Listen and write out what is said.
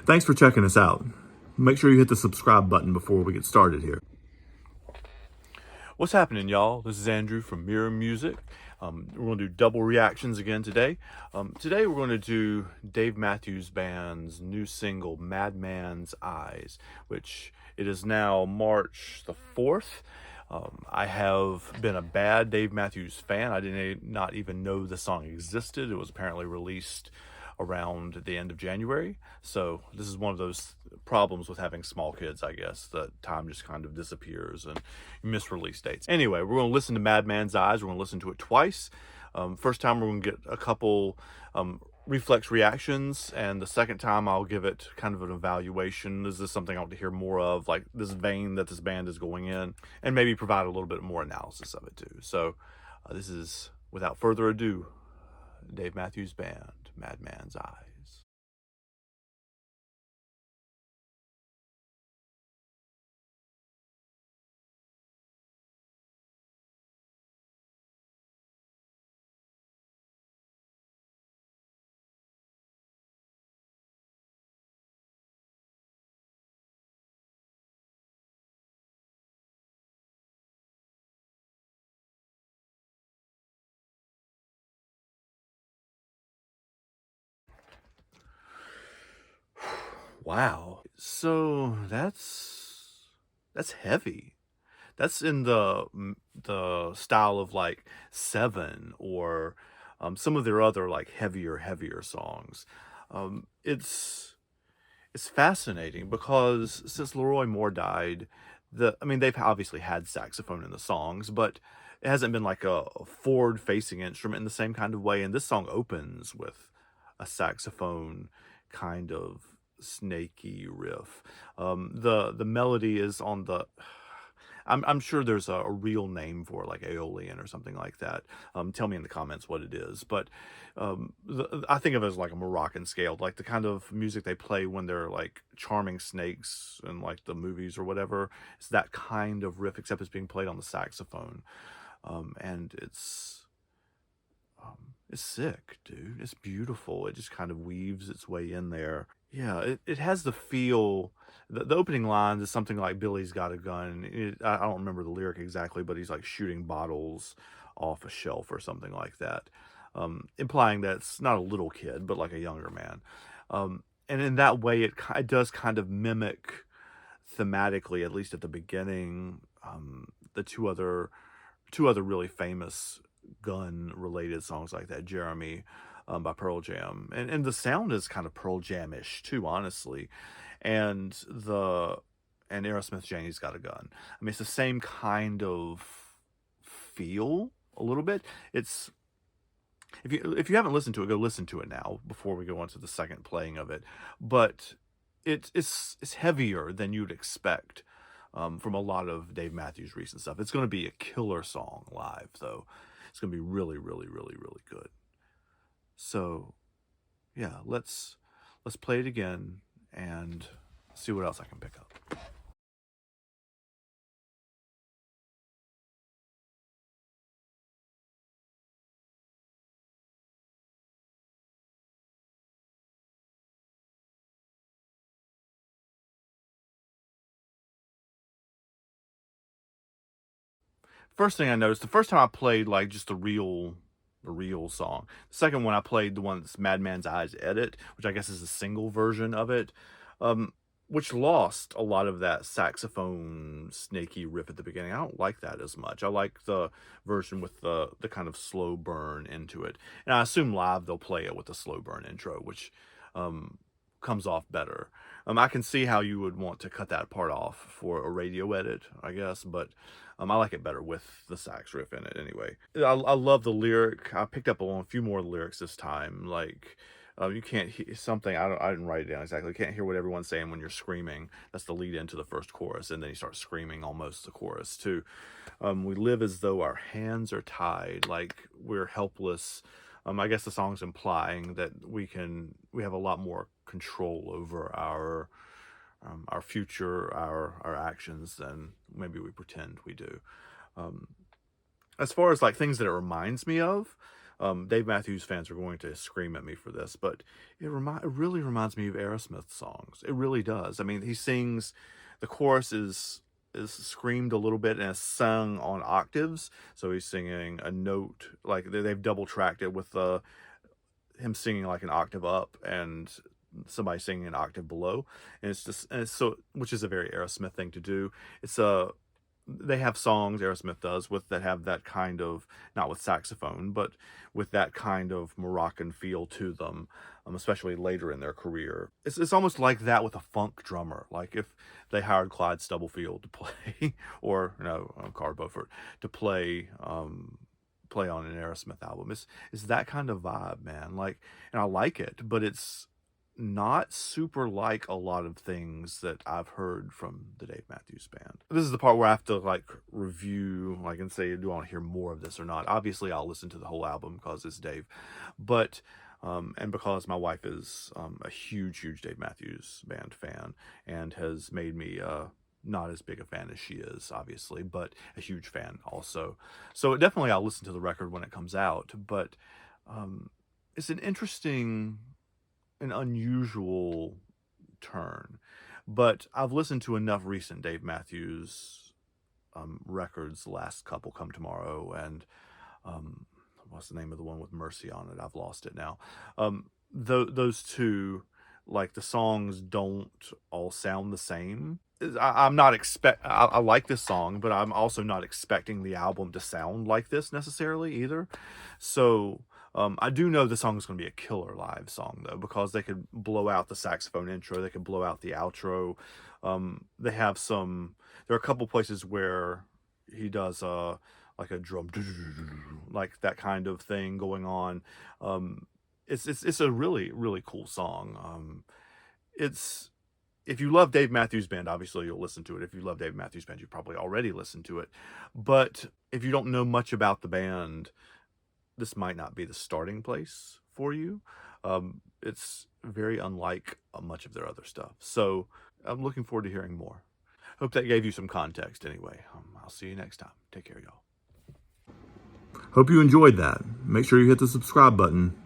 Thanks for checking us out. Make sure you hit the subscribe button before we get started here. What's happening, y'all? This is Andrew from Mirror Music. We're going to do double reactions again today. Today we're going to do Dave Matthews Band's new single, Madman's Eyes, which it is now March the 4th. I have been a bad Dave Matthews fan. I did not even know the song existed. It was apparently released around the end of January. So this is one of those problems with having small kids, I guess, that time just kind of disappears and you miss release dates. Anyway, we're going to listen to Madman's Eyes. We're going to listen to it twice. First time we're going to get a couple reflex reactions, and the second time I'll give it kind of an evaluation. Is this something I want to hear more of, like this vein that this band is going in, and maybe provide a little bit more analysis of it too. So this is, without further ado, Dave Matthews Band, Madman's Eyes. Wow. So that's heavy. That's in the style of like Seven or some of their other like heavier songs. It's fascinating because since Leroy Moore died, they've obviously had saxophone in the songs, but it hasn't been like a forward-facing instrument in the same kind of way. And this song opens with a saxophone kind of snaky riff. The melody is on the. I'm sure there's a real name for it, like Aeolian or something like that. Tell me in the comments what it is. But I think of it as like a Moroccan scale, like the kind of music they play when they're like charming snakes in like the movies or whatever. It's that kind of riff, except it's being played on the saxophone. And it's sick, dude. It's beautiful. It just kind of weaves its way in there. Yeah, it has the feel. The opening lines is something like Billy's got a gun. I don't remember the lyric exactly, but he's like shooting bottles off a shelf or something like that, implying that it's not a little kid, but like a younger man. And in that way, it does kind of mimic thematically, at least at the beginning, the two other really famous gun related songs like that, Jeremy by Pearl Jam, and the sound is kind of Pearl Jam-ish too, honestly, and Aerosmith Janie's Got a Gun. I mean, it's the same kind of feel a little bit. It's if you haven't listened to it, go listen to it now before we go on to the second playing of it. But it's heavier than you'd expect from a lot of Dave Matthews' recent stuff. It's going to be a killer song live, though. It's going to be really, really, really, really good. So, yeah, let's play it again and see what else I can pick up. First thing I noticed, the first time I played like just the real song. The second one I played the one that's Madman's Eyes edit, which I guess is a single version of it, which lost a lot of that saxophone snaky riff at the beginning. I don't like that as much. I like the version with the kind of slow burn into it, and I assume live they'll play it with the slow burn intro, which comes off better. I can see how you would want to cut that part off for a radio edit, I guess, but I like it better with the sax riff in it anyway. I love the lyric. I picked up on a few more lyrics this time, like you can't hear something. I didn't write it down exactly. You can't hear what everyone's saying when you're screaming. That's the lead into the first chorus, and then you start screaming almost the chorus too. We live as though our hands are tied, like we're helpless. I guess the song's implying that we have a lot more control over our future, our actions than maybe we pretend we do. As far as like things that it reminds me of, Dave Matthews fans are going to scream at me for this, but it really reminds me of Aerosmith songs. It really does. I mean, he sings, the chorus is screamed a little bit and is sung on octaves. So he's singing a note, like they've double tracked it with him singing like an octave up and somebody singing an octave below, and it's so, which is a very Aerosmith thing to do. It's a They have songs, Aerosmith does, with that have that kind of, not with saxophone, but with that kind of Moroccan feel to them, especially later in their career. It's almost like that with a funk drummer. Like if they hired Clyde Stubblefield to play, or no, Carl Beaufort to play on an Aerosmith album. It's that kind of vibe, man. Like, and I like it, but it's not super like a lot of things that I've heard from the Dave Matthews Band. This is the part where I have to like review, like, and say, do I want to hear more of this or not? Obviously, I'll listen to the whole album because it's Dave, but and because my wife is a huge Dave Matthews Band fan and has made me not as big a fan as she is, obviously, but a huge fan also. So definitely I'll listen to the record when it comes out, but it's an interesting, an unusual turn. But I've listened to enough recent Dave Matthews records, the last couple, Come Tomorrow, and what's the name of the one with Mercy on it? I've lost it now. Those two, like, the songs don't all sound the same. I'm not I like this song, but I'm also not expecting the album to sound like this necessarily either. So I do know the song is going to be a killer live song, though, because they could blow out the saxophone intro, they could blow out the outro. They have there are a couple places where he does like a drum, like that kind of thing going on. It's a really cool song. If you love Dave Matthews Band, obviously you'll listen to it. If you love Dave Matthews Band, you probably already listened to it. But if you don't know much about the band, this might not be the starting place for you. It's very unlike much of their other stuff. So I'm looking forward to hearing more. Hope that gave you some context anyway. I'll see you next time. Take care, y'all. Hope you enjoyed that. Make sure you hit the subscribe button